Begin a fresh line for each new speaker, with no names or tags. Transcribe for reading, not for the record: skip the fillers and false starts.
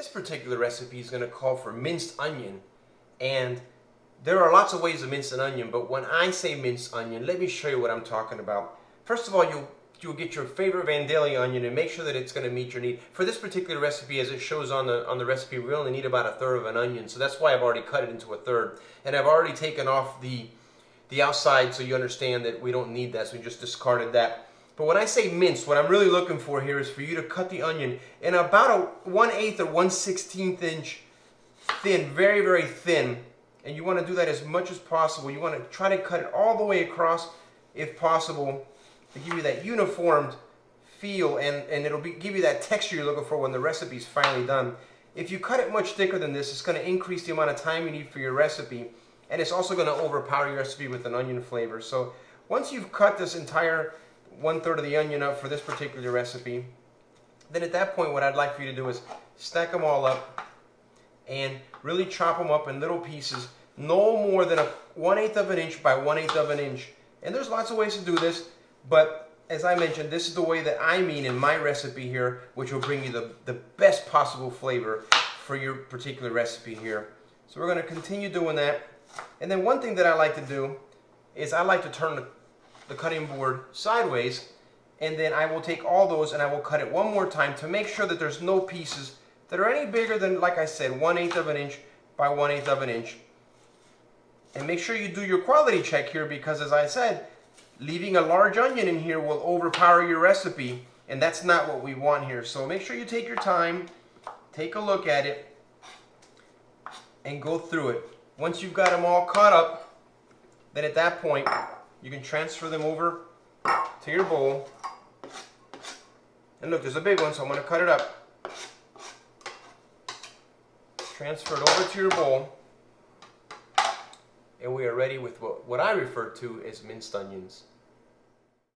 This particular recipe is going to call for minced onion, and there are lots of ways to mince an onion, but when I say minced onion, let me show you what I'm talking about. First of all, you'll get your favorite Vandalia onion and make sure that it's going to meet your need. For this particular recipe, as it shows on the recipe, we only need about 1/3 of an onion, so that's why I've already cut it into 1/3. And I've already taken off the outside so you understand that we don't need that, so we just discarded that. But when I say minced, what I'm really looking for here is for you to cut the onion in about a 1/8 or 1/16 inch thin, very, very thin. And you want to do that as much as possible. You want to try to cut it all the way across if possible to give you that uniformed feel, and it'll give you that texture you're looking for when the recipe's finally done. If you cut it much thicker than this, it's going to increase the amount of time you need for your recipe, and it's also going to overpower your recipe with an onion flavor. So once you've cut this entire 1/3 of the onion up for this particular recipe, then at that point what I'd like for you to do is stack them all up and really chop them up in little pieces, no more than a 1/8 of an inch by 1/8 of an inch. And there's lots of ways to do this, but as I mentioned, this is the way that I mean in my recipe here, which will bring you the best possible flavor for your particular recipe here. So we're going to continue doing that. And then one thing that I like to do is I like to turn the cutting board sideways, and then I will take all those and I will cut it one more time to make sure that there's no pieces that are any bigger than, like I said, 1/8 of an inch by 1/8 of an inch. And make sure you do your quality check here, because as I said, leaving a large onion in here will overpower your recipe, and that's not what we want here. So make sure you take your time, take a look at it, and go through it. Once you've got them all caught up, then at that point you can transfer them over to your bowl. And look, there's a big one, so I'm going to cut it up. Transfer it over to your bowl, and we are ready with what I refer to as minced onions.